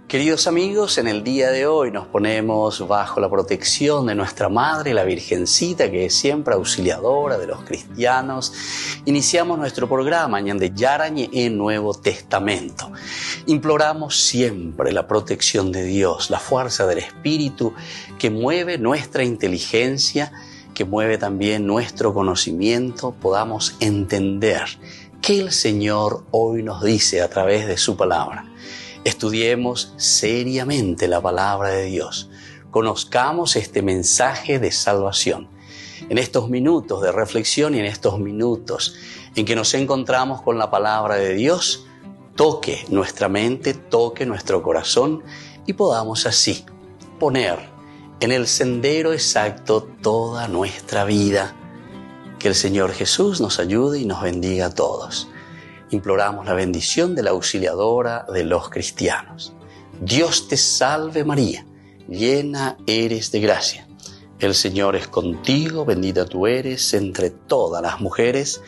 Queridos amigos, en el día de hoy nos ponemos bajo la protección de nuestra Madre, la Virgencita, que es siempre auxiliadora de los cristianos. Iniciamos nuestro programa Ñande Yarañe en Nuevo Testamento. Imploramos siempre la protección de Dios, la fuerza del Espíritu que mueve nuestra inteligencia, que mueve también nuestro conocimiento, podamos entender qué el Señor hoy nos dice a través de su palabra. Estudiemos seriamente la palabra de Dios. Conozcamos este mensaje de salvación. En estos minutos de reflexión y en estos minutos en que nos encontramos con la palabra de Dios, toque nuestra mente, toque nuestro corazón y podamos así poner en el sendero exacto toda nuestra vida. Que el Señor Jesús nos ayude y nos bendiga a todos. Imploramos la bendición de la auxiliadora de los cristianos. Dios te salve María, llena eres de gracia. El Señor es contigo, bendita tú eres entre todas las mujeres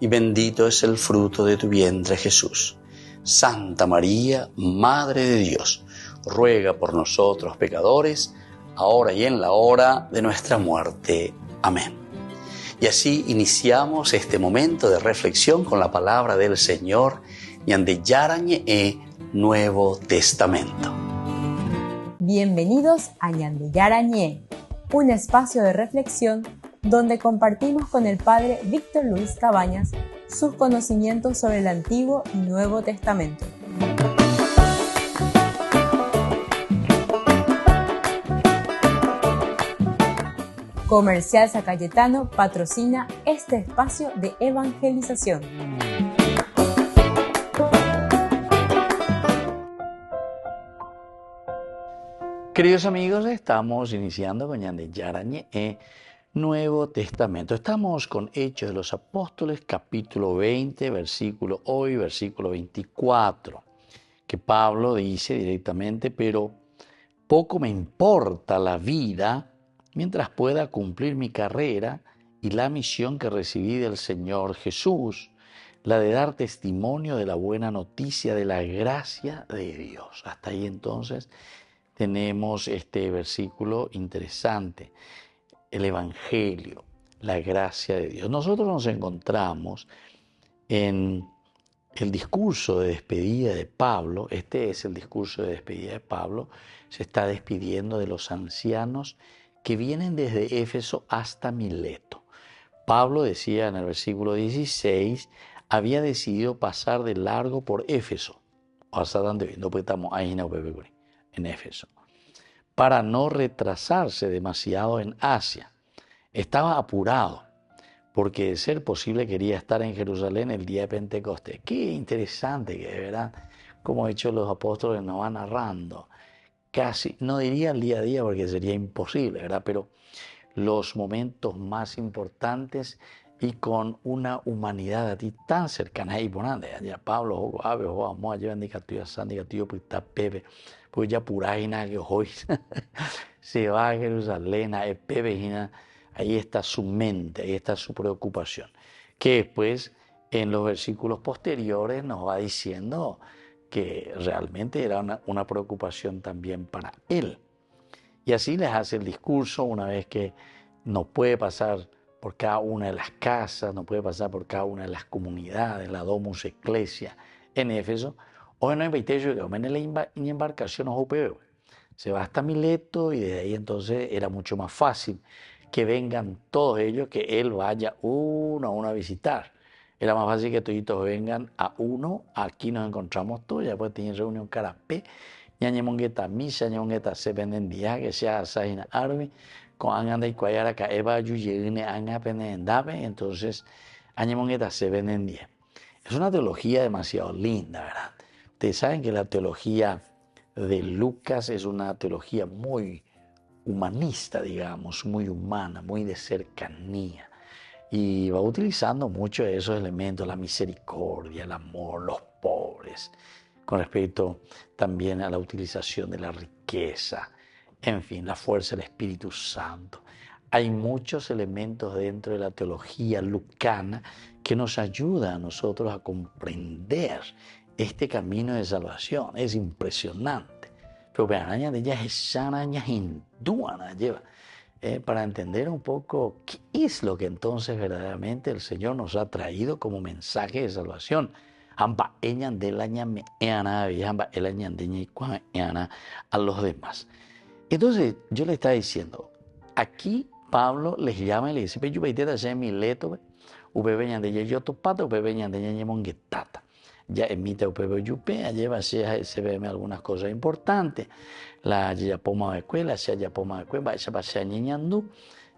y bendito es el fruto de tu vientre Jesús. Santa María, Madre de Dios, ruega por nosotros pecadores, ahora y en la hora de nuestra muerte. Amén. Y así iniciamos este momento de reflexión con la palabra del Señor, Ñande Yarañe Nuevo Testamento. Bienvenidos a Ñande Yarañe, un espacio de reflexión donde compartimos con el Padre Víctor Luis Cabañas sus conocimientos sobre el Antiguo y Nuevo Testamento. Comercial San Cayetano patrocina este espacio de evangelización. Queridos amigos, estamos iniciando con Ñande Yarañe Nuevo Testamento. Estamos con Hechos de los Apóstoles, capítulo 20, versículo 24, que Pablo dice directamente, pero poco me importa la vida mientras pueda cumplir mi carrera y la misión que recibí del Señor Jesús, la de dar testimonio de la buena noticia de la gracia de Dios. Hasta ahí entonces tenemos este versículo interesante, el Evangelio, la gracia de Dios. Nosotros nos encontramos en el discurso de despedida de Pablo. Este es el discurso de despedida de Pablo. Se está despidiendo de los ancianos que vienen desde Éfeso hasta Mileto. Pablo decía en el versículo 16, había decidido pasar de largo por Éfeso, hasta donde viendo, pues estamos ahí en Éfeso, para no retrasarse demasiado en Asia. Estaba apurado, porque de ser posible quería estar en Jerusalén el día de Pentecostés. Qué interesante que de verdad, como Hechos los Apóstoles nos van narrando, casi, no diría el día a día porque sería imposible, ¿verdad? Pero los momentos más importantes y con una humanidad a ti tan cercana. Y por ande, ya Pablo, vamos a llevar indicativo a indicativo, pues está Pepe, pues ya pura y nada que hoy se va a Jerusalén, a Pepe, ahí está su mente, ahí está su preocupación. Que después, en los versículos posteriores, nos va diciendo que realmente era una preocupación también para él. Y así les hace el discurso una vez que no puede pasar por cada una de las casas, no puede pasar por cada una de las comunidades, la Domus Ecclesia en Éfeso. Hoy no invité yo que en la embarcación se va hasta Mileto y desde ahí entonces era mucho más fácil que vengan todos ellos, que él vaya uno a uno a visitar. Era más fácil que todos vengan a uno, aquí nos encontramos todos, ya después tienen reunión carapé, ñañemongueta misa, ñañemongueta se venden día, que sea asajina arbi, con anganda y cuayara ka eva yuyegine anga penendabe, entonces ñañemongueta se venden día. Es una teología demasiado linda, ¿verdad? Ustedes saben que la teología de Lucas es una teología muy humanista, digamos, muy humana, muy de cercanía. Y va utilizando muchos de esos elementos, la misericordia, el amor, los pobres, con respecto también a la utilización de la riqueza, en fin, la fuerza del Espíritu Santo. Hay muchos elementos dentro de la teología lucana que nos ayudan a nosotros a comprender este camino de salvación. Es impresionante. pero araña de ella es araña hinduana lleva. Para entender un poco qué es lo que entonces verdaderamente el Señor nos ha traído como mensaje de salvación. A los demás. Entonces yo le estaba diciendo, aquí Pablo les llama y le dice, ya emite se ve algunas cosas importantes. La yapoma de escuela,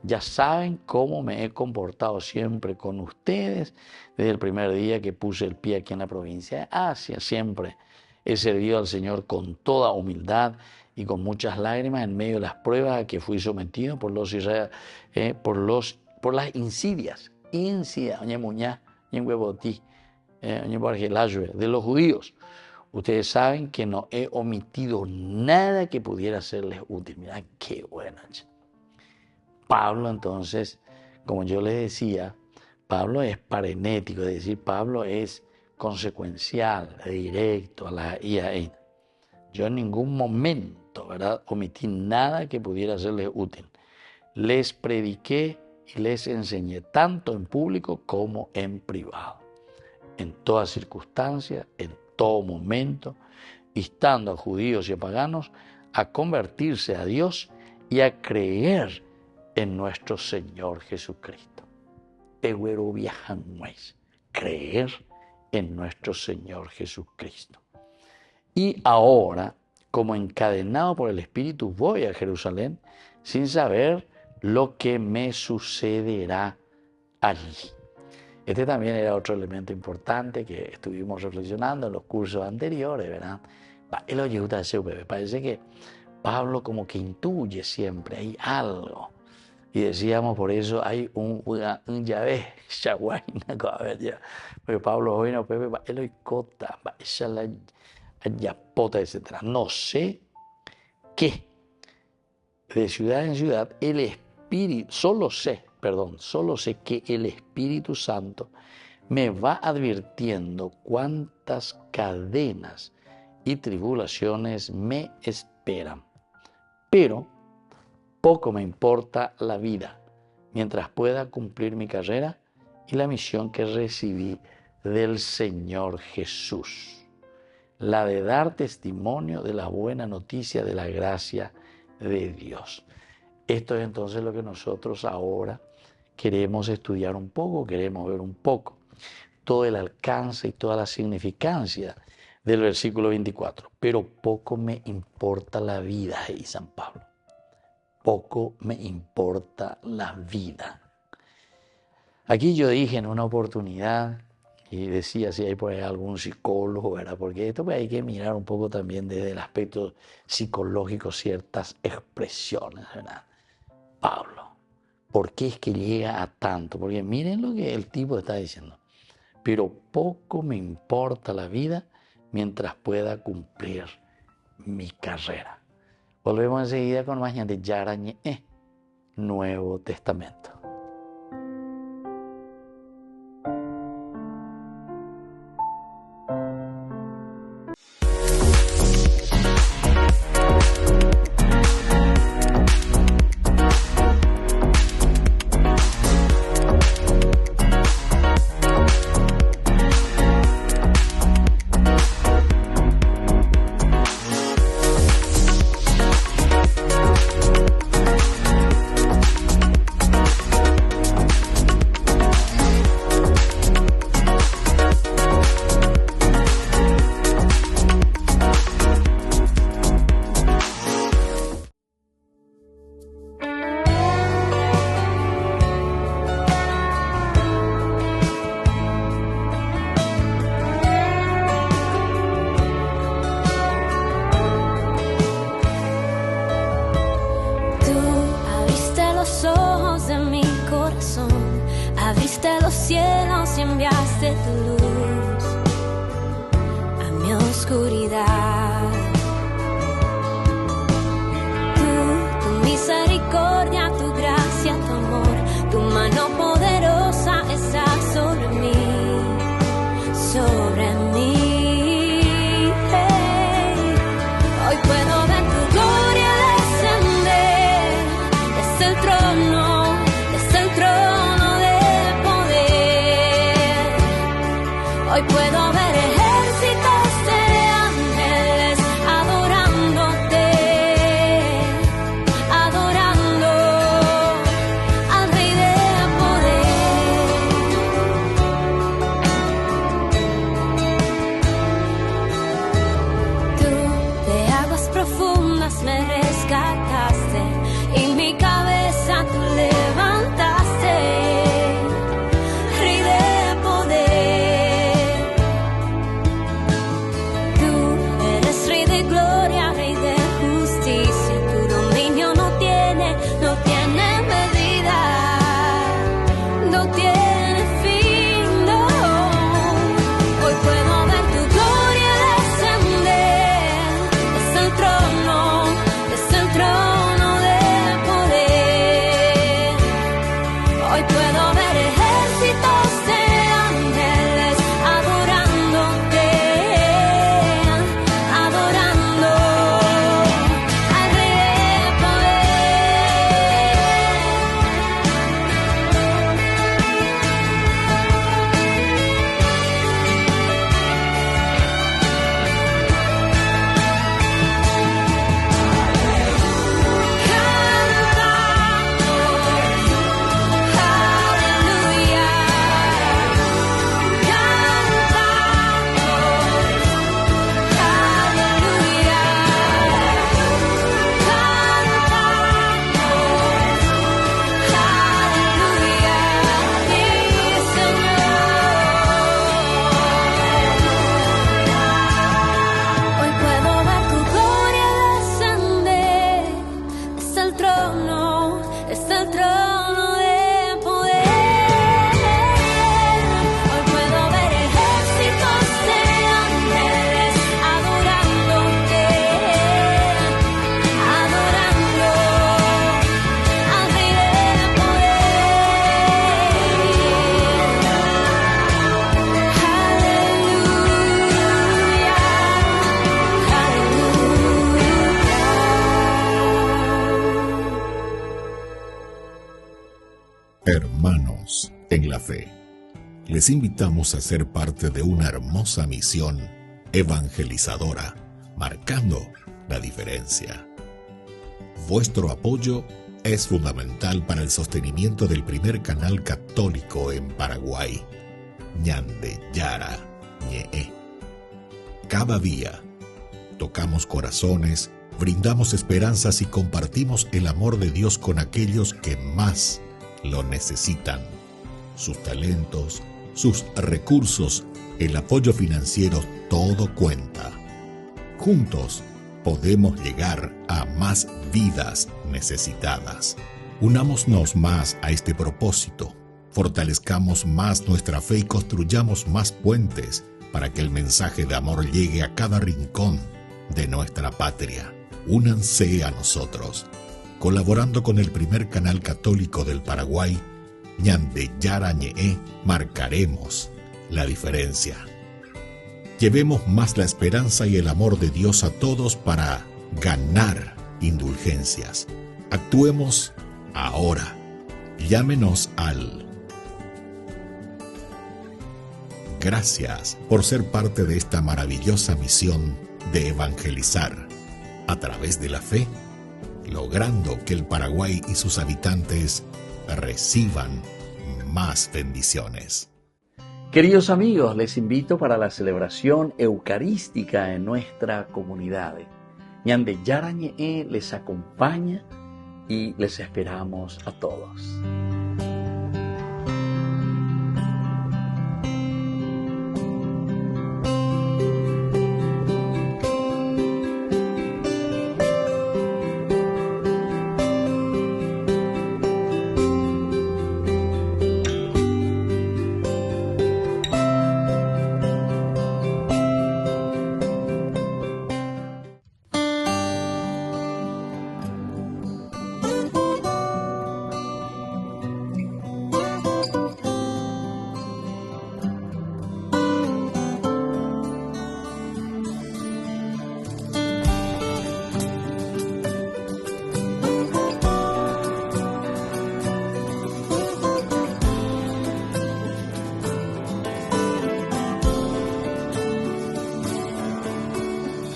ya saben cómo me he comportado siempre con ustedes desde el primer día que puse el pie aquí en la provincia de Asia. Siempre he servido al Señor con toda humildad y con muchas lágrimas en medio de las pruebas a que fui sometido por las insidias de los judíos. Ustedes saben que no he omitido nada que pudiera serles útil. Mirá qué buena. Pablo, entonces, como yo les decía, Pablo es parenético, es decir, Pablo es consecuencial, directo a la IAE. Yo en ningún momento, ¿verdad?, omití nada que pudiera serles útil. Les prediqué y les enseñé tanto en público como en privado, en todas circunstancias, en todo momento, instando a judíos y a paganos a convertirse a Dios y a creer en nuestro Señor Jesucristo. Creer en nuestro Señor Jesucristo. Y ahora, como encadenado por el Espíritu, voy a Jerusalén sin saber lo que me sucederá allí. Este también era otro elemento importante que estuvimos reflexionando en los cursos anteriores, ¿verdad? Parece que Pablo como que intuye siempre, hay algo. Y decíamos, por eso hay un llave, porque Pablo hoy no puede, él cota, etc. No sé qué, de ciudad en ciudad, el Espíritu, solo sé que el Espíritu Santo me va advirtiendo cuántas cadenas y tribulaciones me esperan. Pero poco me importa la vida, mientras pueda cumplir mi carrera y la misión que recibí del Señor Jesús, la de dar testimonio de la buena noticia de la gracia de Dios. Esto es entonces lo que nosotros ahora queremos estudiar un poco, queremos ver un poco todo el alcance y toda la significancia del versículo 24. Pero poco me importa la vida, y San Pablo. Poco me importa la vida. Aquí yo dije en una oportunidad, y decía si hay por ahí algún psicólogo, ¿verdad? Porque esto pues hay que mirar un poco también desde el aspecto psicológico ciertas expresiones, ¿verdad? Pablo, ¿por qué es que llega a tanto? Porque miren lo que el tipo está diciendo. Pero poco me importa la vida mientras pueda cumplir mi carrera. Volvemos enseguida con más de Yarañe, Nuevo Testamento. Abriste los cielos y enviaste tu luz a mi oscuridad. Tu misericordia, tu gracia, tu amor, tu mano poderosa está sobre mí, sobre mí. Hey, hoy puedo ver Hermanos en la fe, les invitamos a ser parte de una hermosa misión evangelizadora, marcando la diferencia. Vuestro apoyo es fundamental para el sostenimiento del primer canal católico en Paraguay, Ñande Yara Ñe. Cada día tocamos corazones, brindamos esperanzas y compartimos el amor de Dios con aquellos que más lo necesitan. Sus talentos, sus recursos, el apoyo financiero, todo cuenta. Juntos podemos llegar a más vidas necesitadas. Unámonos más a este propósito, fortalezcamos más nuestra fe y construyamos más puentes para que el mensaje de amor llegue a cada rincón de nuestra patria. Únanse a nosotros, colaborando con el primer canal católico del Paraguay, Ñande Yara Ñe, marcaremos la diferencia. Llevemos más la esperanza y el amor de Dios a todos para ganar indulgencias. Actuemos ahora. Llámenos al... Gracias por ser parte de esta maravillosa misión de evangelizar a través de la fe, logrando que el Paraguay y sus habitantes reciban más bendiciones. Queridos amigos, les invito para la celebración eucarística en nuestra comunidad. Ñande Yara Ñe les acompaña y les esperamos a todos.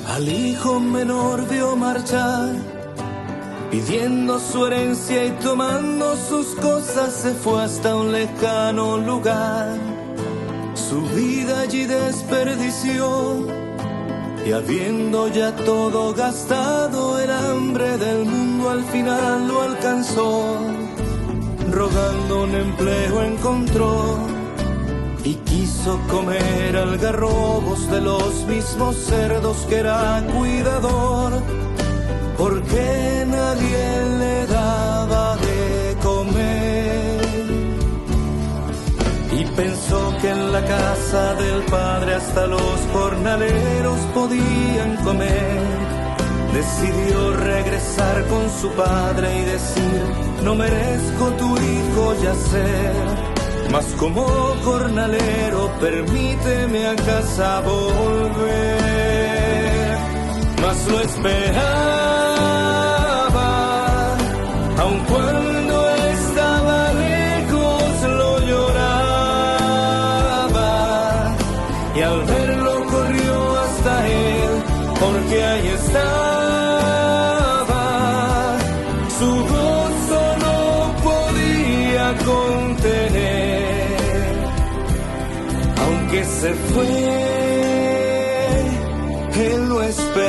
Al hijo menor vio marchar, pidiendo su herencia y tomando sus cosas se fue hasta un lejano lugar. Su vida allí desperdició y habiendo ya todo gastado, el hambre del mundo al final lo alcanzó. Rogando un empleo encontró y quiso comer algarrobos de los mismos cerdos que era cuidador, porque nadie le daba de comer. Y pensó que en la casa del padre hasta los jornaleros podían comer. Decidió regresar con su padre y decir: no merezco tu hijo yacer, mas como jornalero permíteme a casa volver. Mas lo esperaba, aun cuando estaba lejos lo lloraba, y al verlo corrió hasta él, porque ahí estaba. Su gozo no podía contener, aunque se fue, él lo esperaba.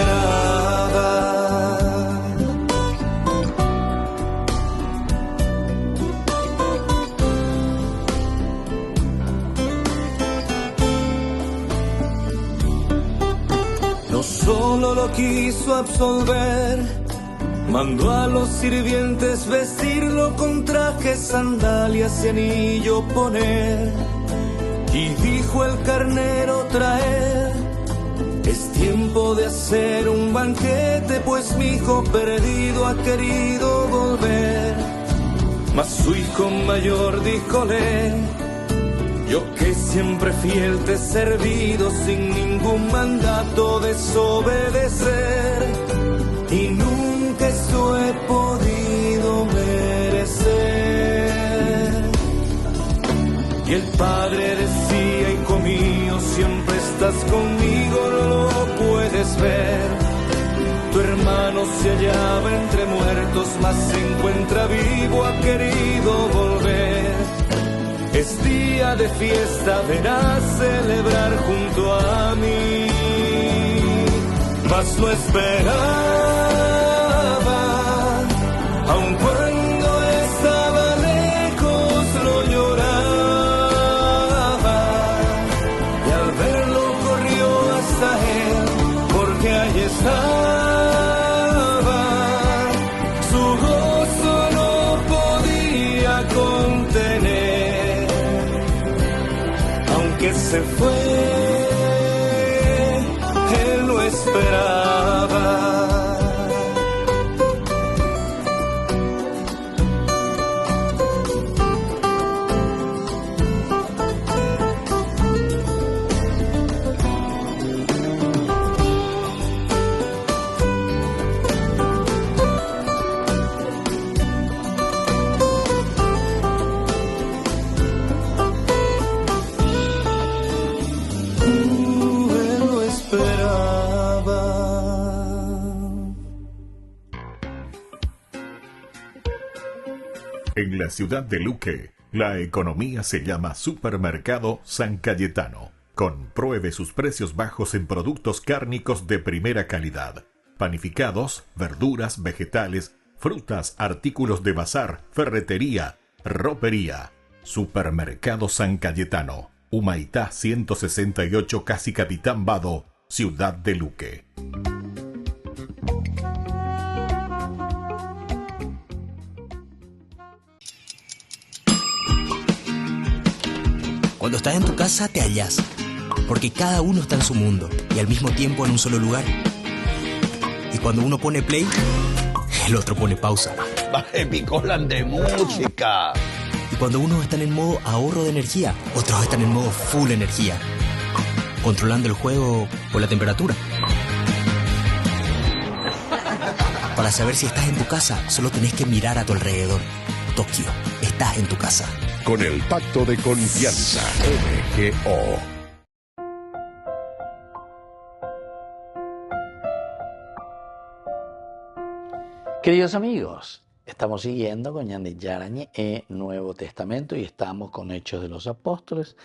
No solo lo quiso absolver, mandó a los sirvientes vestirlo con trajes, sandalias y anillo poner. Y dijo el carnero traer, es tiempo de hacer un banquete, pues mi hijo perdido ha querido volver. Mas su hijo mayor díjole: yo que siempre fiel te he servido sin ningún mandato desobedecer, y nunca eso he podido merecer. padre decía, hijo mío, siempre estás conmigo, no lo puedes ver. Tu hermano se hallaba entre muertos, mas se encuentra vivo, ha querido volver. Es día de fiesta, verás celebrar junto a mí. Mas no esperaba, aun cuando estaba lejos lo lloraba. Y al verlo corrió hasta él, porque ahí estaba. Su gozo no podía contener. Aunque se fue, él no esperaba. En la ciudad de Luque, la economía se llama Supermercado San Cayetano. Compruebe sus precios bajos en productos cárnicos de primera calidad. Panificados, verduras, vegetales, frutas, artículos de bazar, ferretería, ropería. Supermercado San Cayetano. Humaitá 168, Casi Capitán Vado, ciudad de Luque. Cuando estás en tu casa te hallas, porque cada uno está en su mundo y al mismo tiempo en un solo lugar. Y cuando uno pone play, el otro pone pausa. Baje picolan de música. Y cuando unos están en modo ahorro de energía, otros están en modo full energía, controlando el juego por la temperatura. Para saber si estás en tu casa, solo tenés que mirar a tu alrededor. Tokio, estás en tu casa. Con el Pacto de Confianza, MGO. Queridos amigos, estamos siguiendo con Ñande Yarañe Nuevo Testamento y estamos con Hechos de los Apóstoles,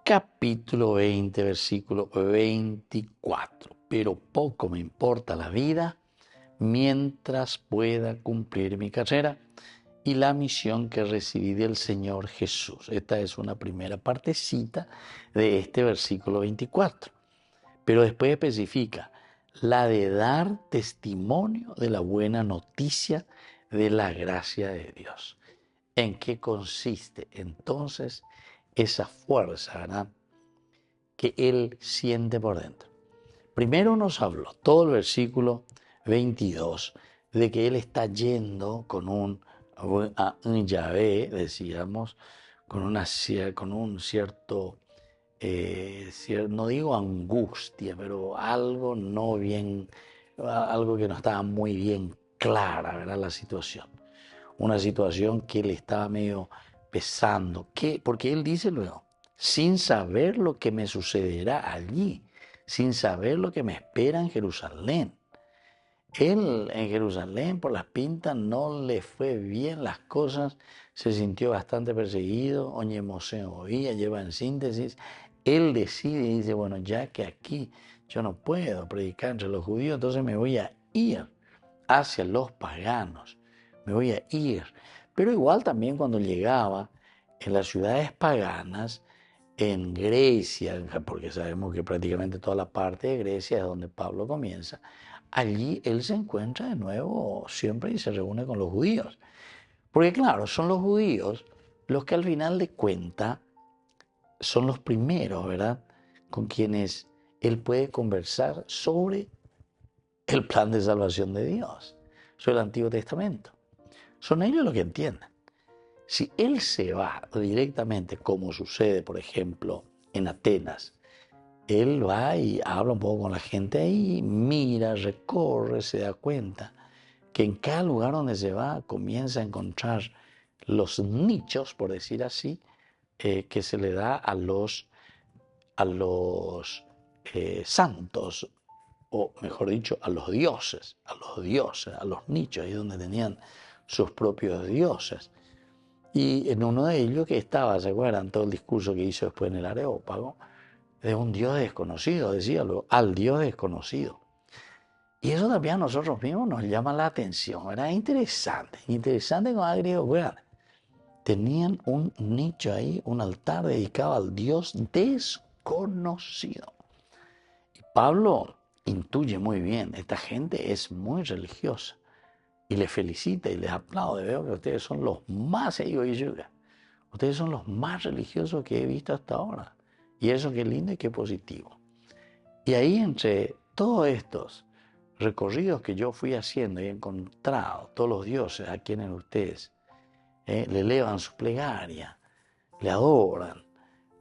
capítulo 20, versículo 24. Pero poco me importa la vida mientras pueda cumplir mi carrera y la misión que recibí del Señor Jesús. Esta es una primera partecita de este versículo 24. Pero después especifica la de dar testimonio de la buena noticia de la gracia de Dios. ¿En qué consiste entonces esa fuerza, verdad, que Él siente por dentro? Primero nos habló todo el versículo 22 de que Él está yendo con un Yahvé, decíamos, con un cierto, no digo angustia, pero algo no bien, algo que no estaba muy bien clara, ¿verdad? La situación. Una situación que le estaba medio pesando. Porque él dice luego, sin saber lo que me sucederá allí, sin saber lo que me espera en Jerusalén. Él en Jerusalén por las pintas no le fue bien las cosas, se sintió bastante perseguido, oía, lleva en síntesis. Él decide y dice, bueno, ya que aquí yo no puedo predicar entre los judíos, entonces me voy a ir hacia los paganos, me voy a ir. Pero igual también cuando llegaba en las ciudades paganas, en Grecia, porque sabemos que prácticamente toda la parte de Grecia es donde Pablo comienza, allí él se encuentra de nuevo siempre y se reúne con los judíos. Porque claro, son los judíos los que al final de cuentas son los primeros, ¿verdad?, con quienes él puede conversar sobre el plan de salvación de Dios, sobre el Antiguo Testamento. Son ellos los que entienden. Si él se va directamente, como sucede, por ejemplo, en Atenas, él va y habla un poco con la gente ahí, mira, recorre, se da cuenta que en cada lugar donde se va comienza a encontrar los nichos, por decir así, que se le da a los santos, o mejor dicho, a los dioses, a los nichos, ahí donde tenían sus propios dioses. Y en uno de ellos que estaba, ¿se acuerdan? Todo el discurso que hizo después en el Areópago, de un Dios desconocido, decía al Dios desconocido. Y eso también a nosotros mismos nos llama la atención. Era interesante con los griegos, ¿verdad? Tenían un nicho ahí, un altar dedicado al Dios desconocido. Y Pablo intuye muy bien, esta gente es muy religiosa. Y les felicita y les aplaude. Veo que ustedes son los más, ustedes son los más religiosos que he visto hasta ahora. Y eso qué lindo y qué positivo. Y ahí entre todos estos recorridos que yo fui haciendo y he encontrado todos los dioses a quienes ustedes le elevan su plegaria, le adoran.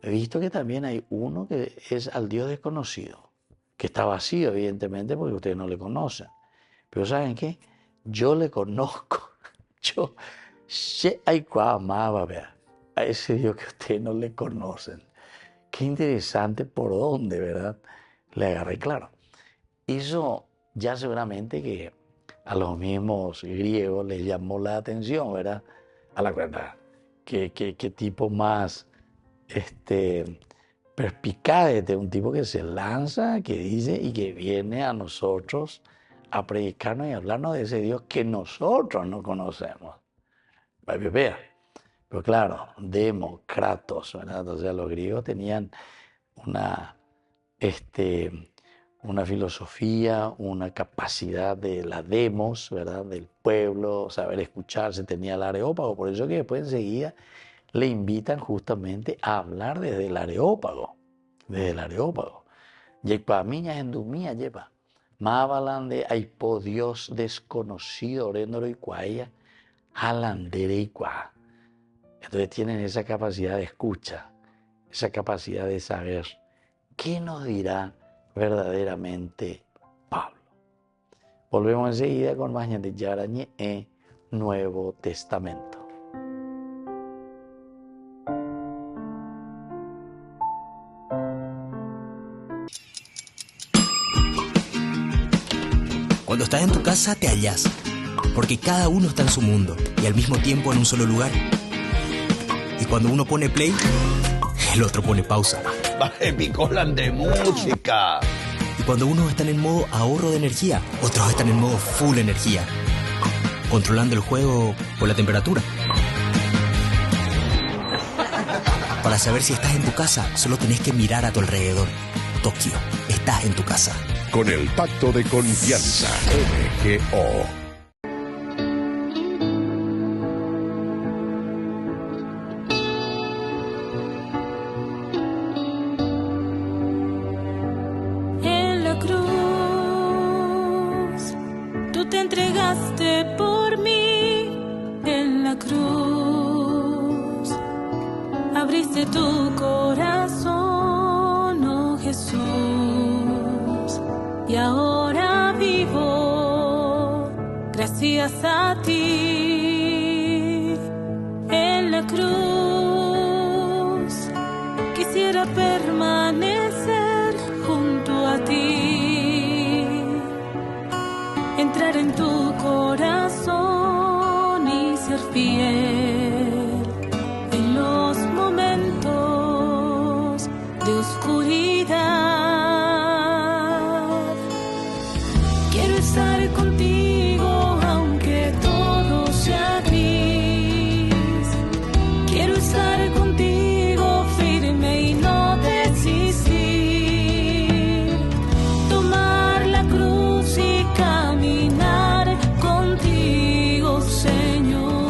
He visto que también hay uno que es al Dios desconocido, que está vacío evidentemente porque ustedes no le conocen. Pero ¿saben qué? Yo le conozco. Yo sé a ese Dios que ustedes no le conocen. Qué interesante por dónde, ¿verdad? Le agarré claro. Eso ya seguramente que a los mismos griegos les llamó la atención, ¿verdad? A la cuenta. Qué tipo más perspicaz, un tipo que se lanza, que dice y que viene a nosotros a predicarnos y hablarnos de ese Dios que nosotros no conocemos. Pero claro, demócratos, ¿verdad? O sea, los griegos tenían una filosofía, una capacidad de la demos, ¿verdad? Del pueblo, saber escucharse, tenía el Areópago. Por eso que después enseguida le invitan justamente a hablar desde el Areópago. Desde el Areópago. Yepa miña endumía yepa. Mábalan de aipo Dios desconocido, oréndolo y cuaya, alandere y cuá. Entonces tienen esa capacidad de escucha, esa capacidad de saber qué nos dirá verdaderamente Pablo. Volvemos enseguida con más de Yarañe Nuevo Testamento. Cuando estás en tu casa te hallas, porque cada uno está en su mundo y al mismo tiempo en un solo lugar. Y cuando uno pone play, el otro pone pausa. Baje picolan de música. Y cuando unos están en modo ahorro de energía, otros están en modo full energía, controlando el juego por la temperatura. Para saber si estás en tu casa, solo tenés que mirar a tu alrededor. Tokio, estás en tu casa. Con el Pacto de Confianza, MGO. En la cruz, tú te entregaste por mí. En la cruz, abriste tu corazón, oh Jesús. Y ahora vivo gracias a ti. En la cruz quisiera permanecer junto a ti, entrar en tu corazón y ser fiel en los momentos de oscuridad. Estar contigo aunque todo sea gris. Quiero estar contigo firme y no desistir. Tomar la cruz y caminar contigo, Señor.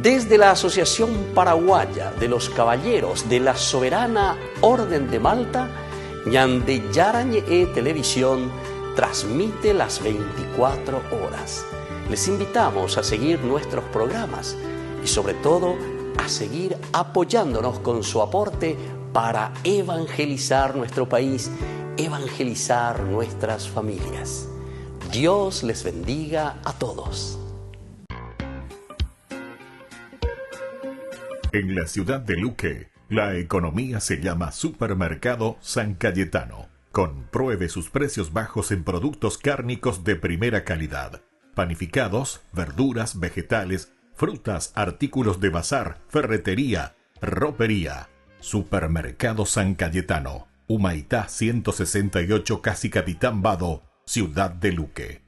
Desde la Asociación Paraguaya de los Caballeros de la Soberana Orden de Malta, Ñande Yarañe Televisión transmite las 24 horas. Les invitamos a seguir nuestros programas y sobre todo a seguir apoyándonos con su aporte para evangelizar nuestro país, evangelizar nuestras familias. Dios les bendiga a todos. En la ciudad de Luque, la economía se llama Supermercado San Cayetano. Compruebe sus precios bajos en productos cárnicos de primera calidad. Panificados, verduras, vegetales, frutas, artículos de bazar, ferretería, ropería. Supermercado San Cayetano, Humaitá 168, Casi Capitán Vado, Ciudad de Luque.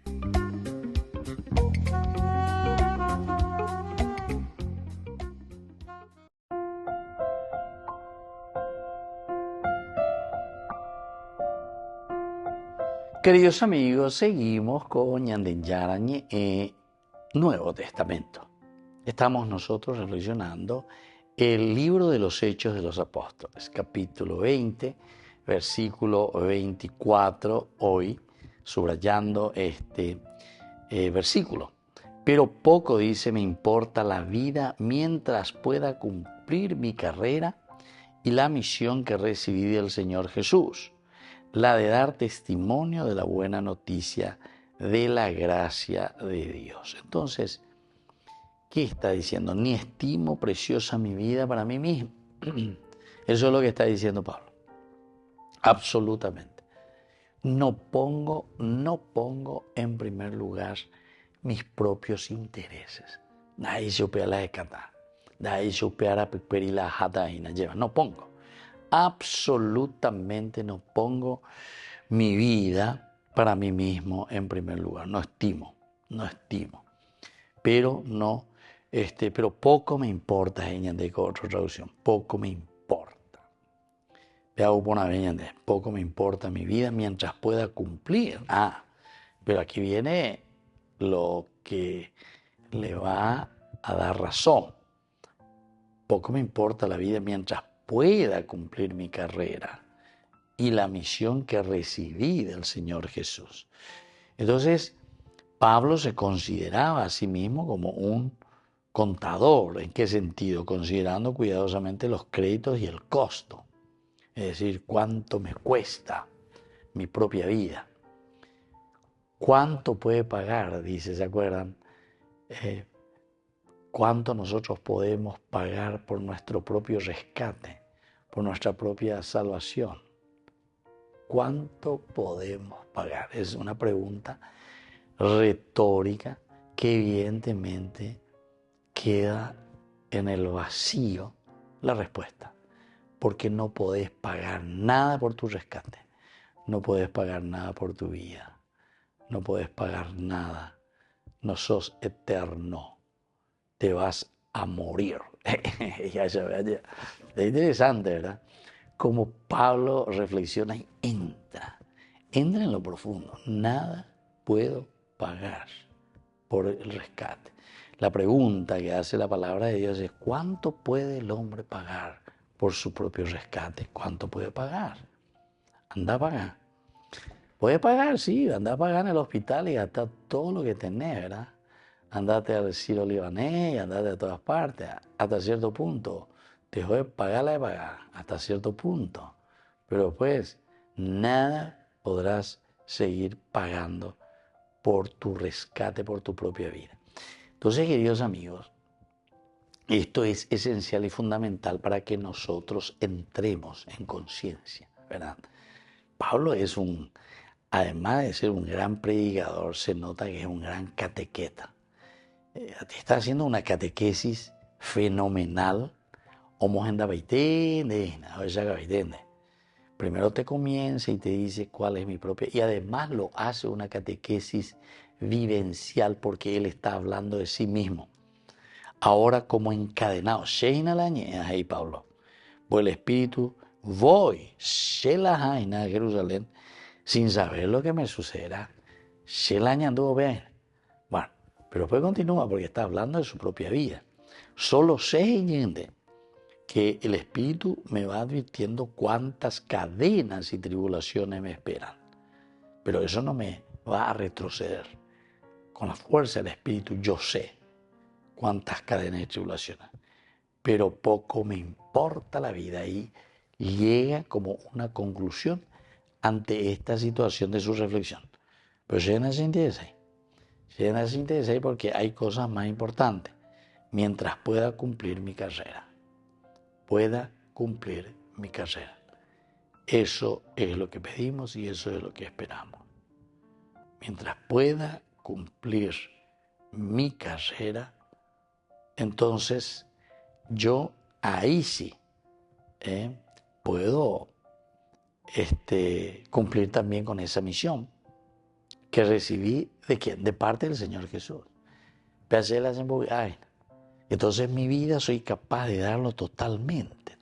Queridos amigos, seguimos con Ñande Yarañe Nuevo Testamento. Estamos nosotros reflexionando el libro de los Hechos de los Apóstoles, capítulo 20, versículo 24, hoy subrayando este versículo. Pero poco, dice, me importa la vida mientras pueda cumplir mi carrera y la misión que recibí del Señor Jesús, la de dar testimonio de la buena noticia de la gracia de Dios. Entonces, ¿qué está diciendo? Ni estimo preciosa mi vida para mí mismo. Eso es lo que está diciendo Pablo. Absolutamente. No pongo en primer lugar mis propios intereses. Nadie se opera la escata. Nadie se opera la jataina. No pongo. Absolutamente no pongo mi vida para mí mismo en primer lugar. No estimo. Pero poco me importa, de otra traducción. Poco me importa. Poco me importa mi vida mientras pueda cumplir. Pero aquí viene lo que le va a dar razón. Poco me importa la vida mientras pueda cumplir mi carrera y la misión que recibí del Señor Jesús. Entonces, Pablo se consideraba a sí mismo como un contador. ¿En qué sentido? Considerando cuidadosamente los créditos y el costo. Es decir, cuánto me cuesta mi propia vida. ¿Cuánto puede pagar? Dice, ¿se acuerdan? ¿Cuánto nosotros podemos pagar por nuestro propio rescate, por nuestra propia salvación? ¿Cuánto podemos pagar? Es una pregunta retórica que evidentemente queda en el vacío la respuesta, porque no podés pagar nada por tu rescate, no podés pagar nada por tu vida, no podés pagar nada, no sos eterno. Te vas a morir. Es interesante, ¿verdad? Como Pablo reflexiona y entra en lo profundo. Nada puedo pagar por el rescate. La pregunta que hace la palabra de Dios es: ¿cuánto puede el hombre pagar por su propio rescate? ¿Cuánto puede pagar? Anda a pagar. Puede pagar, sí, anda a pagar en el hospital y gastar todo lo que tenés, ¿verdad? Andate al Ciro Libanés, andate a todas partes, hasta cierto punto. Te voy a pagar, hasta cierto punto. Pero pues, nada podrás seguir pagando por tu rescate, por tu propia vida. Entonces, queridos amigos, esto es esencial y fundamental para que nosotros entremos en conciencia, ¿verdad? Pablo es además de ser un gran predicador, se nota que es un gran catequeta. Está haciendo una catequesis fenomenal. Primero te comienza y te dice cuál es mi propia. Y además lo hace una catequesis vivencial porque él está hablando de sí mismo. Ahora como encadenado. Ahí Pablo. Por el Espíritu voy a Jerusalén sin saber lo que me sucederá. Bueno, pero después continúa porque está hablando de su propia vida. Solo sé que el Espíritu me va advirtiendo cuántas cadenas y tribulaciones me esperan. Pero eso no me va a retroceder. Con la fuerza del Espíritu yo sé cuántas cadenas y tribulaciones. Pero poco me importa la vida, y llega como una conclusión ante esta situación de su reflexión. Pero lleguen a 66. Lleguen a 66 porque hay cosas más importantes. Mientras pueda cumplir mi carrera. Pueda cumplir mi carrera. Eso es lo que pedimos y eso es lo que esperamos. Mientras pueda cumplir mi carrera, entonces yo ahí sí puedo cumplir también con esa misión que recibí ¿de quién? De parte del Señor Jesús. Entonces mi vida soy capaz de darlo totalmente,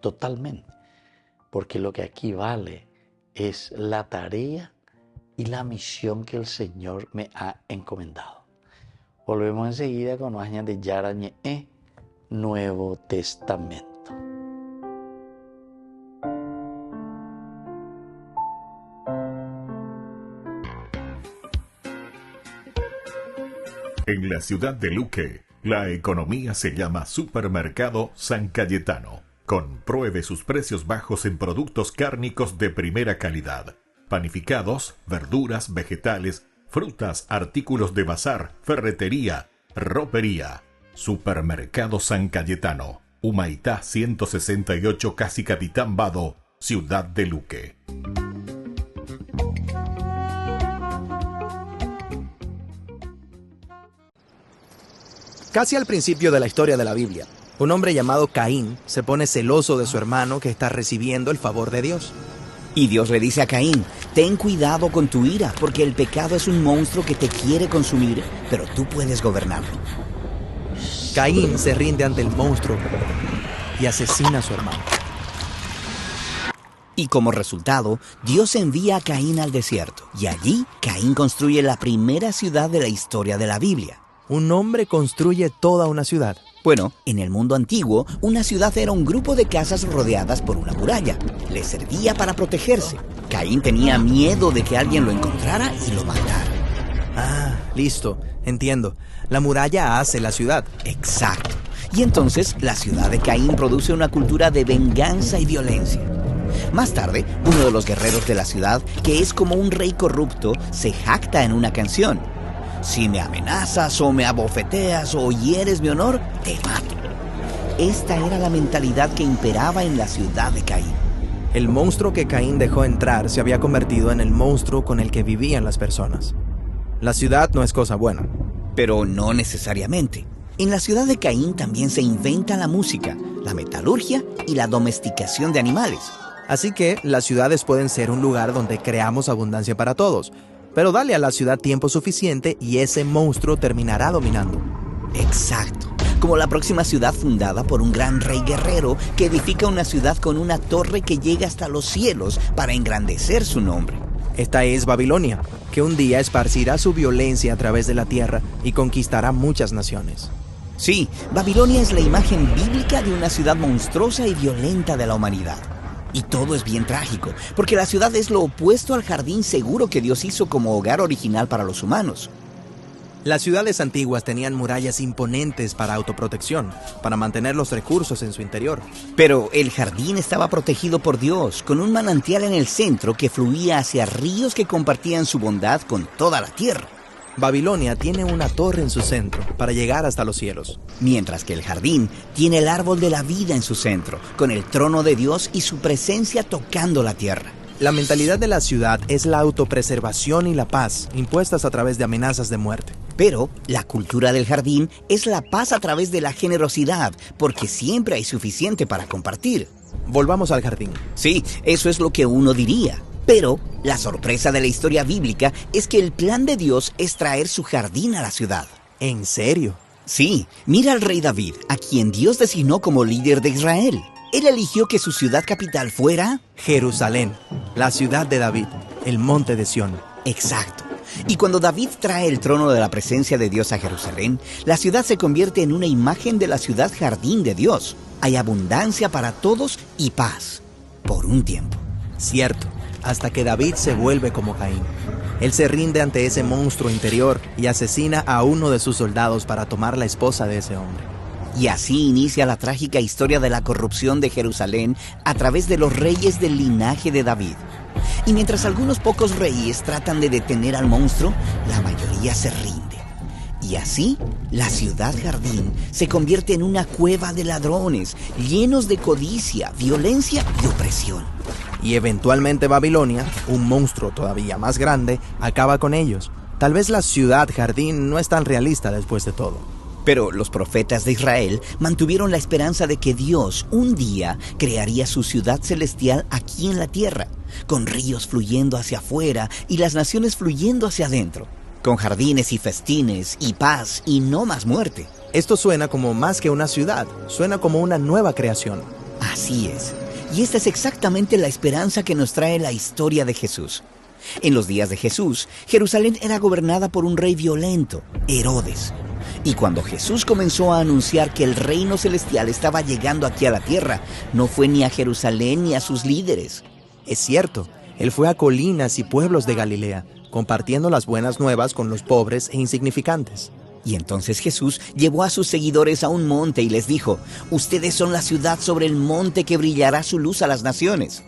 porque lo que aquí vale es la tarea y la misión que el Señor me ha encomendado. Volvemos enseguida con más de Yarañe, Nuevo Testamento. En la ciudad de Luque, la economía se llama Supermercado San Cayetano. Compruebe sus precios bajos en productos cárnicos de primera calidad. Panificados, verduras, vegetales, frutas, artículos de bazar, ferretería, ropería. Supermercado San Cayetano, Humaitá 168, Casi Capitán Vado, ciudad de Luque. Casi al principio de la historia de la Biblia, un hombre llamado Caín se pone celoso de su hermano que está recibiendo el favor de Dios. Y Dios le dice a Caín, ten cuidado con tu ira, porque el pecado es un monstruo que te quiere consumir, pero tú puedes gobernarlo. Caín se rinde ante el monstruo y asesina a su hermano. Y como resultado, Dios envía a Caín al desierto, y allí Caín construye la primera ciudad de la historia de la Biblia. Un hombre construye toda una ciudad. Bueno, en el mundo antiguo, una ciudad era un grupo de casas rodeadas por una muralla. Le servía para protegerse. Caín tenía miedo de que alguien lo encontrara y lo matara. Ah, listo, entiendo. La muralla hace la ciudad. Exacto. Y entonces, la ciudad de Caín produce una cultura de venganza y violencia. Más tarde, uno de los guerreros de la ciudad, que es como un rey corrupto, se jacta en una canción. Si me amenazas o me abofeteas o hieres mi honor, te mato. Esta era la mentalidad que imperaba en la ciudad de Caín. El monstruo que Caín dejó entrar se había convertido en el monstruo con el que vivían las personas. La ciudad no es cosa buena. Pero no necesariamente. En la ciudad de Caín también se inventa la música, la metalurgia y la domesticación de animales. Así que las ciudades pueden ser un lugar donde creamos abundancia para todos. Pero dale a la ciudad tiempo suficiente y ese monstruo terminará dominando. Exacto. Como la próxima ciudad fundada por un gran rey guerrero que edifica una ciudad con una torre que llega hasta los cielos para engrandecer su nombre. Esta es Babilonia, que un día esparcirá su violencia a través de la tierra y conquistará muchas naciones. Sí, Babilonia es la imagen bíblica de una ciudad monstruosa y violenta de la humanidad. Y todo es bien trágico, porque la ciudad es lo opuesto al jardín seguro que Dios hizo como hogar original para los humanos. Las ciudades antiguas tenían murallas imponentes para autoprotección, para mantener los recursos en su interior. Pero el jardín estaba protegido por Dios, con un manantial en el centro que fluía hacia ríos que compartían su bondad con toda la tierra. Babilonia tiene una torre en su centro para llegar hasta los cielos. Mientras que el jardín tiene el árbol de la vida en su centro, con el trono de Dios y su presencia tocando la tierra. La mentalidad de la ciudad es la autopreservación y la paz, impuestas a través de amenazas de muerte. Pero la cultura del jardín es la paz a través de la generosidad, porque siempre hay suficiente para compartir. Volvamos al jardín. Sí, eso es lo que uno diría. Pero la sorpresa de la historia bíblica es que el plan de Dios es traer su jardín a la ciudad. ¿En serio? Sí, mira al rey David, a quien Dios designó como líder de Israel. Él eligió que su ciudad capital fuera Jerusalén, la ciudad de David, el monte de Sión. Exacto. Y cuando David trae el trono de la presencia de Dios a Jerusalén, la ciudad se convierte en una imagen de la ciudad jardín de Dios. Hay abundancia para todos y paz, por un tiempo. Cierto, hasta que David se vuelve como Caín. Él se rinde ante ese monstruo interior y asesina a uno de sus soldados para tomar la esposa de ese hombre. Y así inicia la trágica historia de la corrupción de Jerusalén a través de los reyes del linaje de David. Y mientras algunos pocos reyes tratan de detener al monstruo, la mayoría se rinde. Y así, la ciudad jardín se convierte en una cueva de ladrones, llenos de codicia, violencia y opresión. Y eventualmente Babilonia, un monstruo todavía más grande, acaba con ellos. Tal vez la ciudad jardín no es tan realista después de todo. Pero los profetas de Israel mantuvieron la esperanza de que Dios un día crearía su ciudad celestial aquí en la tierra, con ríos fluyendo hacia afuera y las naciones fluyendo hacia adentro, con jardines y festines y paz y no más muerte. Esto suena como más que una ciudad, suena como una nueva creación. Así es. Y esta es exactamente la esperanza que nos trae la historia de Jesús. En los días de Jesús, Jerusalén era gobernada por un rey violento, Herodes. Y cuando Jesús comenzó a anunciar que el reino celestial estaba llegando aquí a la tierra, no fue ni a Jerusalén ni a sus líderes. Es cierto, él fue a colinas y pueblos de Galilea, compartiendo las buenas nuevas con los pobres e insignificantes. Y entonces Jesús llevó a sus seguidores a un monte y les dijo: ustedes son la ciudad sobre el monte que brillará su luz a las naciones.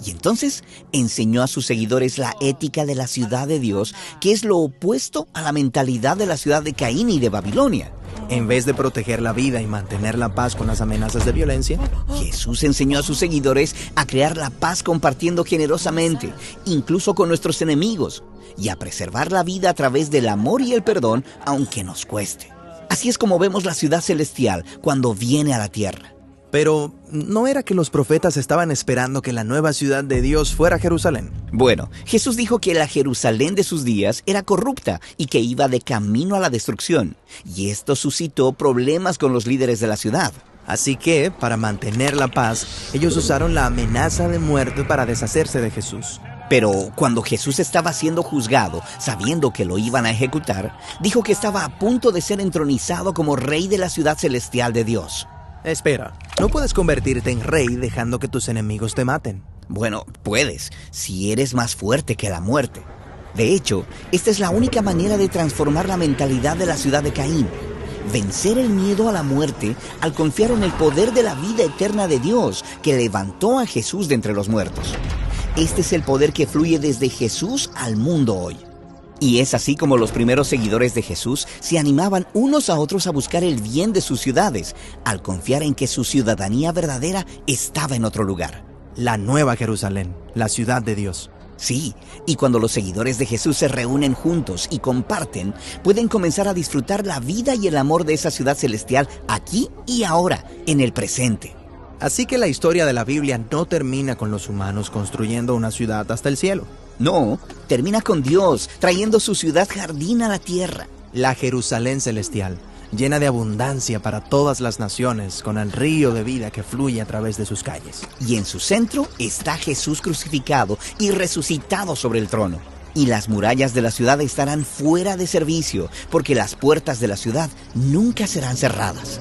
Y entonces enseñó a sus seguidores la ética de la ciudad de Dios, que es lo opuesto a la mentalidad de la ciudad de Caín y de Babilonia. En vez de proteger la vida y mantener la paz con las amenazas de violencia, Jesús enseñó a sus seguidores a crear la paz compartiendo generosamente, incluso con nuestros enemigos, y a preservar la vida a través del amor y el perdón, aunque nos cueste. Así es como vemos la ciudad celestial cuando viene a la tierra. Pero, ¿no era que los profetas estaban esperando que la nueva ciudad de Dios fuera Jerusalén? Bueno, Jesús dijo que la Jerusalén de sus días era corrupta y que iba de camino a la destrucción. Y esto suscitó problemas con los líderes de la ciudad. Así que, para mantener la paz, ellos usaron la amenaza de muerte para deshacerse de Jesús. Pero cuando Jesús estaba siendo juzgado, sabiendo que lo iban a ejecutar, dijo que estaba a punto de ser entronizado como rey de la ciudad celestial de Dios. Espera, no puedes convertirte en rey dejando que tus enemigos te maten. Bueno, puedes, si eres más fuerte que la muerte. De hecho, esta es la única manera de transformar la mentalidad de la ciudad de Caín. Vencer el miedo a la muerte al confiar en el poder de la vida eterna de Dios, que levantó a Jesús de entre los muertos. Este es el poder que fluye desde Jesús al mundo hoy. Y es así como los primeros seguidores de Jesús se animaban unos a otros a buscar el bien de sus ciudades, al confiar en que su ciudadanía verdadera estaba en otro lugar. La nueva Jerusalén, la ciudad de Dios. Sí, y cuando los seguidores de Jesús se reúnen juntos y comparten, pueden comenzar a disfrutar la vida y el amor de esa ciudad celestial aquí y ahora, en el presente. Así que la historia de la Biblia no termina con los humanos construyendo una ciudad hasta el cielo. No, termina con Dios trayendo su ciudad jardín a la tierra. La Jerusalén celestial, llena de abundancia para todas las naciones, con el río de vida que fluye a través de sus calles. Y en su centro está Jesús crucificado y resucitado sobre el trono. Y las murallas de la ciudad estarán fuera de servicio, porque las puertas de la ciudad nunca serán cerradas.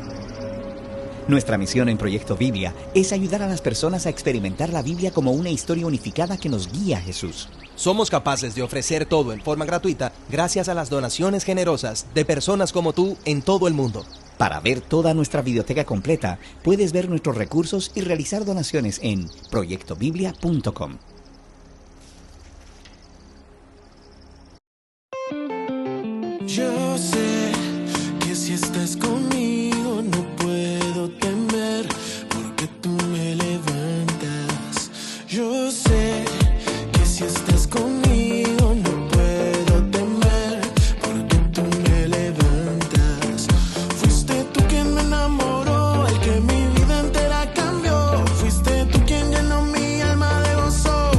Nuestra misión en Proyecto Biblia es ayudar a las personas a experimentar la Biblia como una historia unificada que nos guía a Jesús. Somos capaces de ofrecer todo en forma gratuita gracias a las donaciones generosas de personas como tú en todo el mundo. Para ver toda nuestra biblioteca completa, puedes ver nuestros recursos y realizar donaciones en proyectobiblia.com. Yo sé que si estás conmigo no puedo temer, porque tú me levantas. Yo sé que si estás conmigo no puedo temer, porque tú me levantas. Fuiste tú quien me enamoró, el que mi vida entera cambió. Fuiste tú quien llenó mi alma de gozo.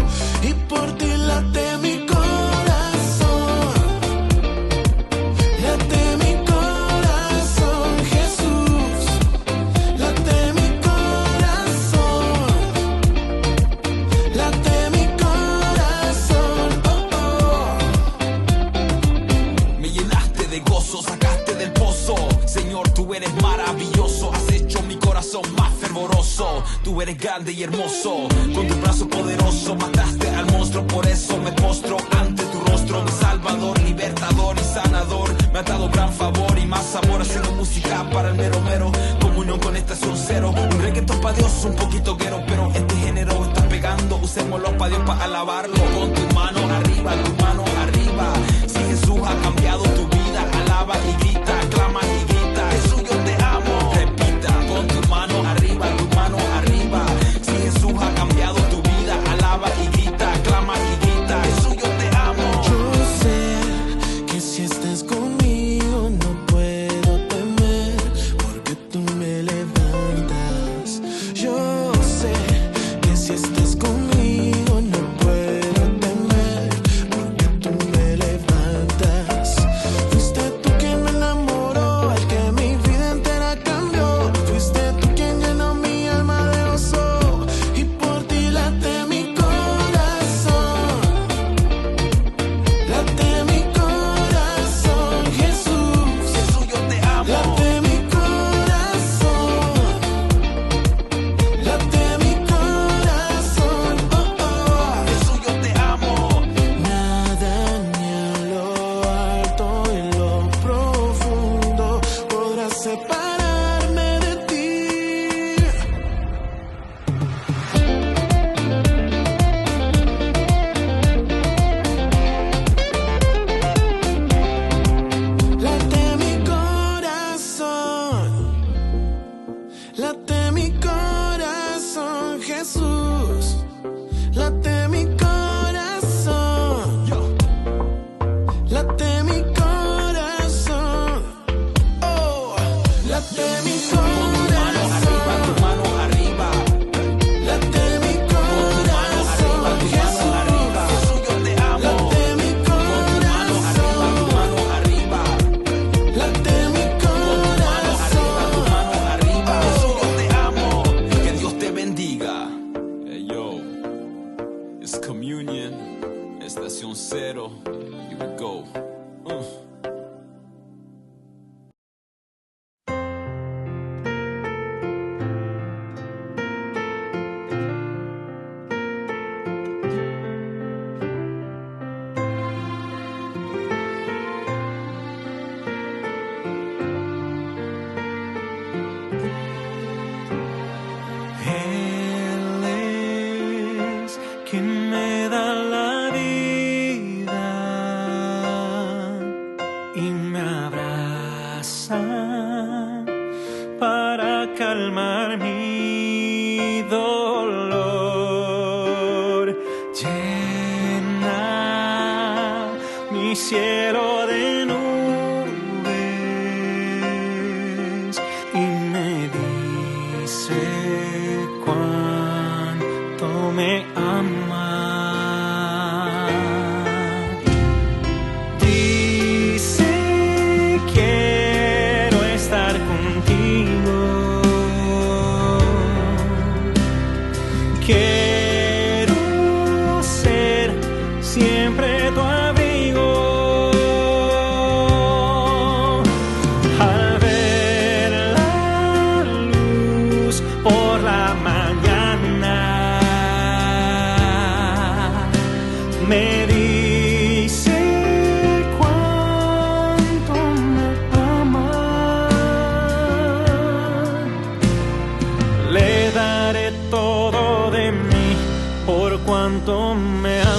poderoso. Tú eres grande y hermoso. Con tu brazo poderoso mataste al monstruo. Por eso me postro ante tu rostro. Mi salvador, libertador y sanador. Me ha dado gran favor y más sabor. Haciendo música para el mero mero. Comunión con Estación Cero. Un reggaetón pa' Dios, un poquito guero. Pero este género está pegando. Usémoslo pa' Dios pa' alabarlo. Con tu mano arriba, tu mano arriba. Si Jesús ha cambiado tu vida, alaba y grita, clama y grita. Jesús, yo te amo. Repita, con tu mano arriba, tu mano arriba. Si Jesús ha cambiado tu vida, alaba y grita, clama y grita. Jesús, yo te amo. Yo sé que si estás conmigo no puedo temer, porque tú me levantas. Yo sé que si estás conmigo no puedo temer, porque tú me levantas. Fuiste tú quien me enamoró, el que mi vida entera cambió. Fuiste tú quien llenó mi alma de gozo, y por ti late mi corazón. Late mi corazón, Jesús. Jesús, yo te amo. Late mi corazón. Late mi corazón. Oh, oh. Jesús, yo te amo. Nada ni a lo alto y lo profundo podrá separarme de ti. Late mi corazón. Late mi corazón, Jesús. Late mi corazón. Late mi corazón. Oh, late mi corazón. Tu mano arriba. Late mi corazón, Jesús. Jesús, yo te amo. Late mi corazón. Tu mano arriba. Late mi corazón. Tu mano arriba. Jesús, yo te amo. Que Dios te bendiga. Hey, yo. It's Communion. Estación Cero. Here we go. Él es quien me da la vida y me abraza para calmar mi dolor. Llena mi cielo de nubes y me dice cuánto me ama. Dice quiero estar contigo. Quiero ser siempre tu abrigo. Al ver la luz por la mañana, me dice cuánto me ama. Le daré todo de mí por cuanto me ama.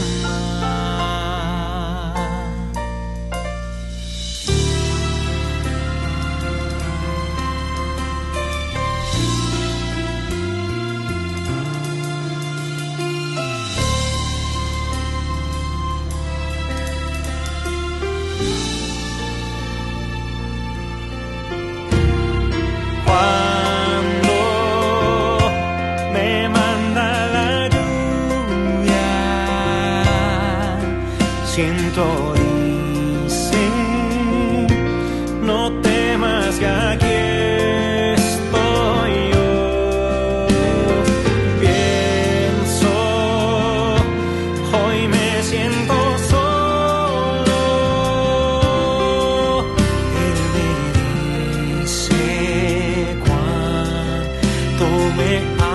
Cuando me manda la lluvia, siento dice, no temas que aquí estoy yo. Pienso, hoy me siento solo. Él me dice cuánto me ama.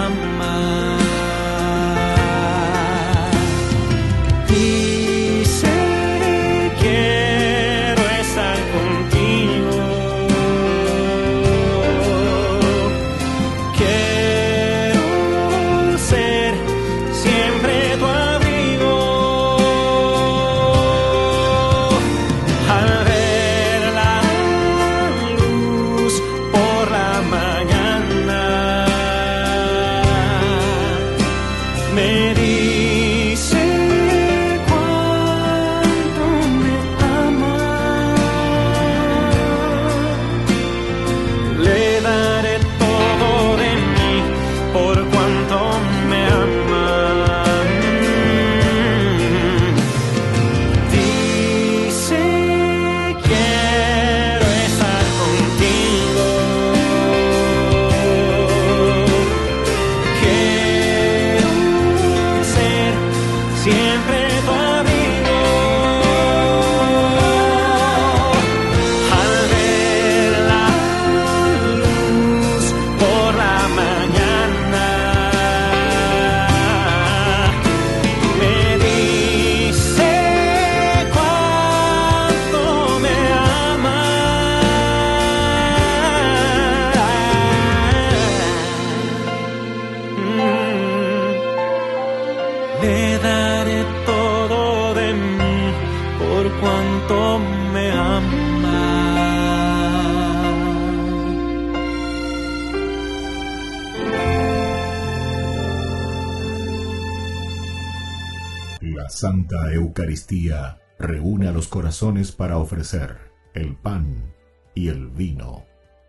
Santa Eucaristía reúne a los corazones para ofrecer el pan y el vino,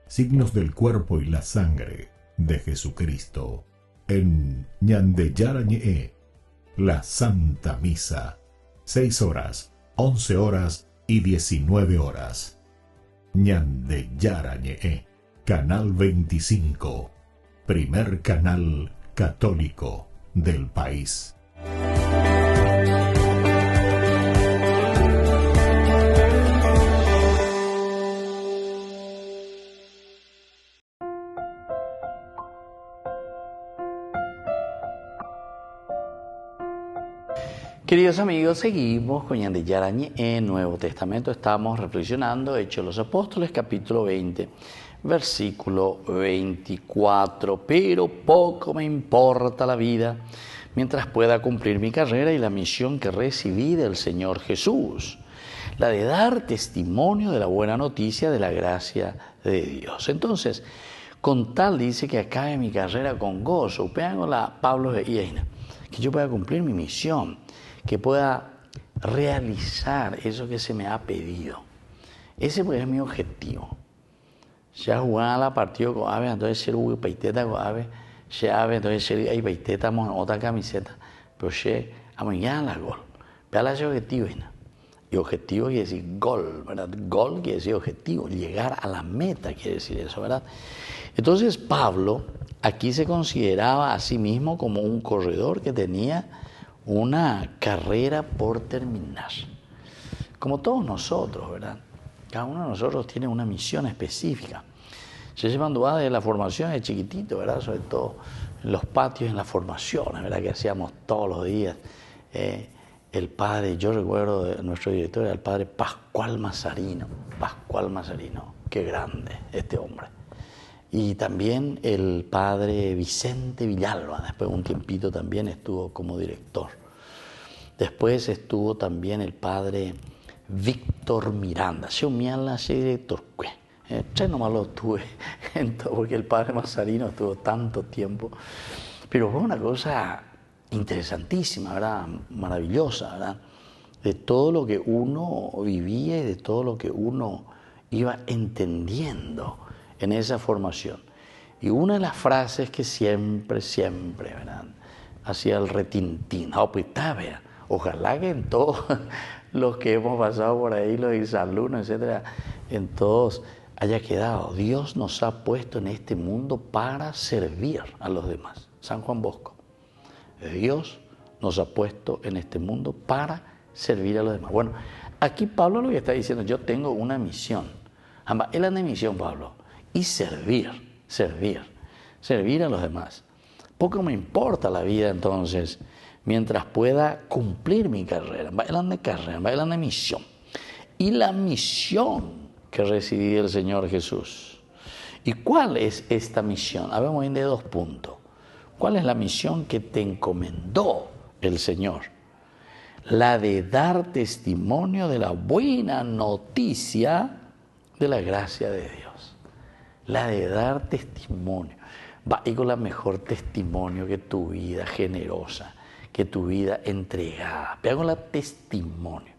signos del cuerpo y la sangre de Jesucristo. En Ñande Yarañe, la Santa Misa, 6 horas, 11 horas y 19 horas. Ñande Yarañe, Canal 25, primer canal católico del país. Queridos amigos, seguimos con Ñande Yarañe en Nuevo Testamento. Estamos reflexionando Hechos de los Apóstoles, capítulo 20, versículo 24. Pero poco me importa la vida mientras pueda cumplir mi carrera y la misión que recibí del Señor Jesús, la de dar testimonio de la buena noticia de la gracia de Dios. Entonces, con tal dice que acabe mi carrera con gozo, Pablo y Eina, que yo pueda cumplir mi misión, que pueda realizar eso que se me ha pedido. Ese pues es mi objetivo. Ya jugar la partido con Ave, entonces ser un peiteta con Ave, ya Ave, entonces ser ahí peiteta en otra camiseta, pero se amañar la gol. Vea ese objetivo, y objetivo quiere decir gol, ¿verdad? Gol quiere decir objetivo, llegar a la meta quiere decir eso, ¿verdad? Entonces Pablo aquí se consideraba a sí mismo como un corredor que tenía una carrera por terminar. Como todos nosotros, ¿verdad? Cada uno de nosotros tiene una misión específica. Se llevan de la formación de chiquitito, ¿verdad? Sobre todo en los patios, en las formaciones, ¿verdad? Que hacíamos todos los días. El padre, yo recuerdo de nuestro director, era el padre Pascual Mazarino. Pascual Mazarino, qué grande este hombre. Y también el padre Vicente Villalba, después de un tiempito también estuvo como director. Después estuvo también el padre Víctor Miranda. Yo me la director. Tres nomás lo tuve, porque el padre Mazarino estuvo tanto tiempo. Pero fue una cosa interesantísima, ¿verdad? Maravillosa, ¿verdad? De todo lo que uno vivía y de todo lo que uno iba entendiendo en esa formación. Y una de las frases que siempre, ¿verdad? Hacía el retintín. Ojalá que en todos los que hemos pasado por ahí, los exalumnos, etcétera, en todos haya quedado. Dios nos ha puesto en este mundo para servir a los demás. San Juan Bosco. Dios nos ha puesto en este mundo para servir a los demás. Bueno, aquí Pablo lo que está diciendo, yo tengo una misión. Él anda en misión, Pablo. Y servir a los demás. Poco me importa la vida entonces, mientras pueda cumplir mi carrera. Bailan de misión. Y la misión que recibí del Señor Jesús. ¿Y cuál es esta misión? Habemos de 2 puntos. ¿Cuál es la misión que te encomendó el Señor? La de dar testimonio de la buena noticia de la gracia de Dios. La de dar testimonio. Va y con la mejor testimonio que tu vida generosa, que tu vida entregada. Vea con la testimonio.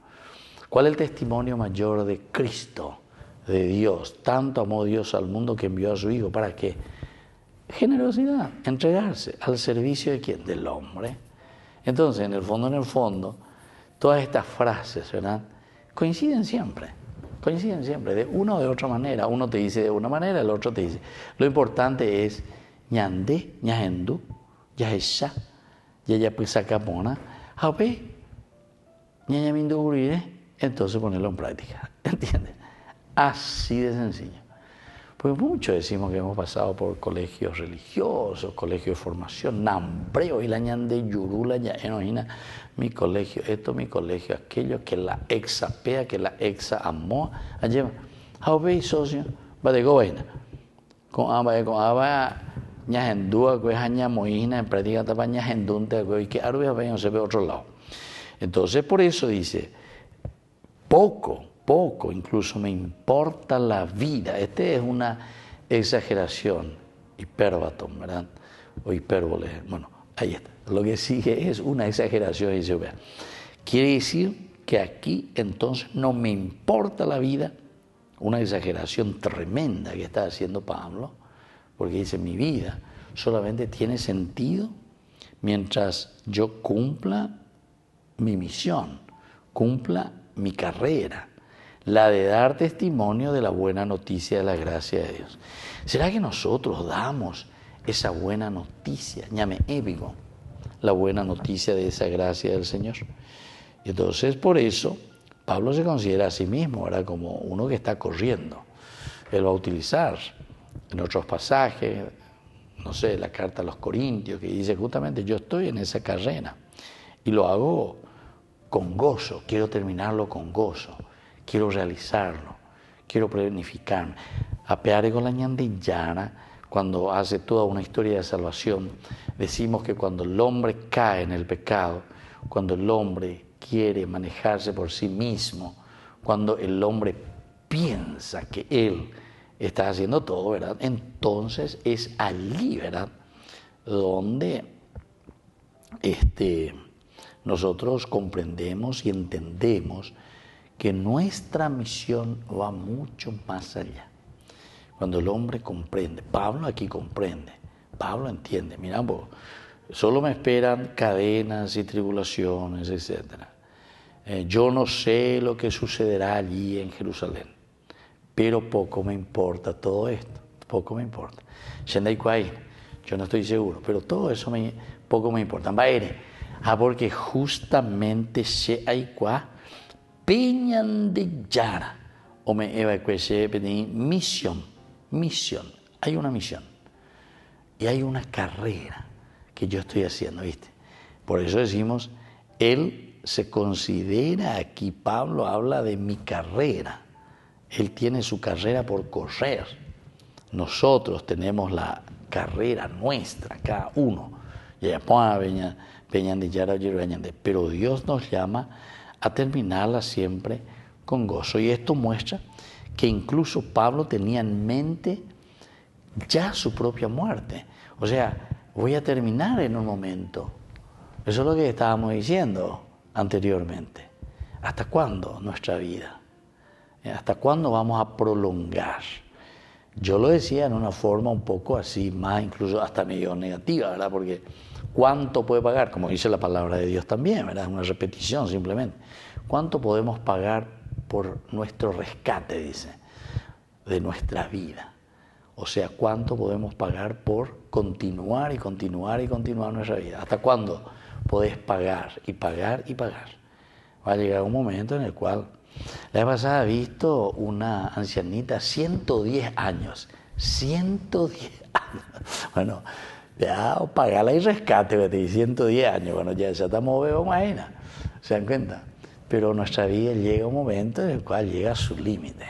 ¿Cuál es el testimonio mayor de Cristo, de Dios? Tanto amó Dios al mundo que envió a su Hijo. ¿Para qué? Generosidad, entregarse al servicio de ¿quién? Del hombre. Entonces, en el fondo, todas estas frases, ¿verdad? Coinciden siempre, de una o de otra manera. Uno te dice de una manera, el otro te dice. Lo importante es ñande, ñahendu, yaesha, yayapusacapona, jape, ñañamindurire, entonces ponerlo en práctica. ¿Entiendes? Así de sencillo. Pues muchos decimos que hemos pasado por colegios religiosos, colegios de formación, nambreo y la ñande yurula, ya enojina, mi colegio esto, mi colegio aquello, que la exa pea, que la exa amó, allá, jaube socio, va de goberna, con aba ñahendúa, que es añamoína, en práctica tapa ñahendunte, que arubia no se ve otro lado. Entonces por eso dice, poco, incluso me importa la vida. Este es una exageración, hipérbaton, ¿verdad? O hipérbole. Bueno, ahí está. Lo que sigue es una exageración, dice, vea, Quiere decir que aquí entonces no me importa la vida, una exageración tremenda que está haciendo Pablo, porque dice, mi vida solamente tiene sentido mientras yo cumpla mi misión, cumpla mi carrera, la de dar testimonio de la buena noticia de la gracia de Dios. ¿Será que nosotros damos esa buena noticia, llame épico, la buena noticia de esa gracia del Señor? Y entonces por eso Pablo se considera a sí mismo, ¿verdad?, como uno que está corriendo. Él va a utilizar en otros pasajes, no sé, la carta a los Corintios, que dice justamente, yo estoy en esa carrera y lo hago con gozo, quiero terminarlo con gozo, quiero realizarlo, quiero planificarme. Apeare con la ñandillana, cuando hace toda una historia de salvación, decimos que cuando el hombre cae en el pecado, cuando el hombre quiere manejarse por sí mismo, cuando el hombre piensa que él está haciendo todo, ¿verdad?, entonces es allí, ¿verdad?, donde nosotros comprendemos y entendemos que nuestra misión va mucho más allá. Cuando el hombre comprende, Pablo aquí comprende, Pablo entiende, mira, solo me esperan cadenas y tribulaciones, etc. Yo no sé lo que sucederá allí en Jerusalén, pero poco me importa todo esto, poco me importa. Yo no estoy seguro, pero todo eso poco me importa. Porque justamente se hay peñan de yara, o me misión, hay una misión y hay una carrera que yo estoy haciendo, ¿viste? Por eso decimos, él se considera aquí, Pablo habla de mi carrera, él tiene su carrera por correr, nosotros tenemos la carrera nuestra, cada uno, pero Dios nos llama a terminarla siempre con gozo, y esto muestra que incluso Pablo tenía en mente ya su propia muerte. O sea, voy a terminar en un momento. Eso es lo que estábamos diciendo anteriormente. ¿Hasta cuándo nuestra vida? ¿Hasta cuándo vamos a prolongar? Yo lo decía en una forma un poco así, más incluso hasta medio negativa, ¿verdad? Porque ¿cuánto puede pagar? Como dice la palabra de Dios también, ¿verdad? Es una repetición simplemente. ¿Cuánto podemos pagar por nuestro rescate, dice, de nuestra vida? O sea, ¿cuánto podemos pagar por continuar y continuar y continuar nuestra vida? ¿Hasta cuándo podés pagar y pagar y pagar? Va a llegar un momento en el cual, la vez pasada he visto una ancianita, 110 años, 110 años. Bueno, ya pagarla y rescate, 110 años, bueno, ya estamos veo, imagina, ¿se dan cuenta? Pero nuestra vida llega un momento en el cual llega a su límite.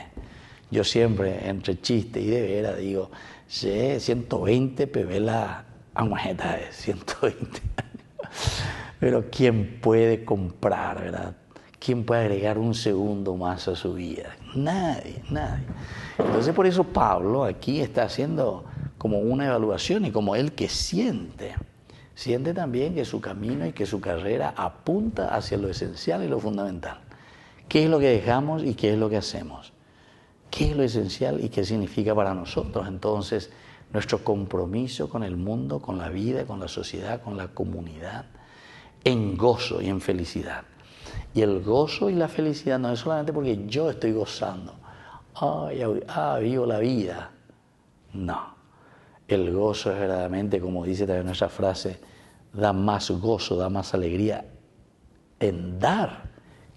Yo siempre, entre chiste y de veras, digo, 120 pevé la aguajeta de 120 años. Pero ¿quién puede comprar, verdad? ¿Quién puede agregar un segundo más a su vida? Nadie, nadie. Entonces por eso Pablo aquí está haciendo como una evaluación, y como él que siente también que su camino y que su carrera apunta hacia lo esencial y lo fundamental. ¿Qué es lo que dejamos y qué es lo que hacemos? ¿Qué es lo esencial y qué significa para nosotros? Entonces, nuestro compromiso con el mundo, con la vida, con la sociedad, con la comunidad, en gozo y en felicidad. Y el gozo y la felicidad no es solamente porque yo estoy gozando. Vivo la vida. No. El gozo es verdaderamente, como dice también nuestra frase, da más gozo, da más alegría en dar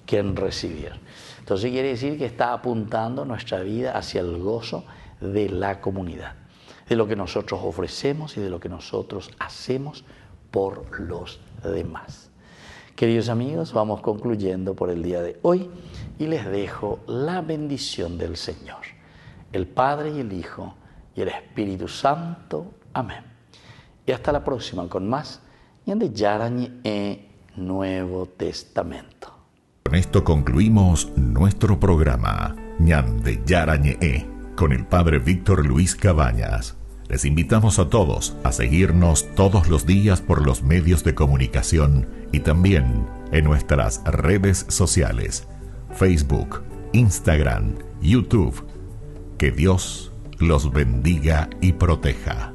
que en recibir. Entonces quiere decir que está apuntando nuestra vida hacia el gozo de la comunidad, de lo que nosotros ofrecemos y de lo que nosotros hacemos por los demás. Queridos amigos, vamos concluyendo por el día de hoy y les dejo la bendición del Señor, el Padre y el Hijo y el Espíritu Santo. Amén. Y hasta la próxima con más Ñande Yarañe Nuevo Testamento. Con esto concluimos nuestro programa Ñande Yarañe con el Padre Víctor Luis Cabañas. Les invitamos a todos a seguirnos todos los días por los medios de comunicación y también en nuestras redes sociales, Facebook, Instagram, YouTube. Que Dios los bendiga y proteja.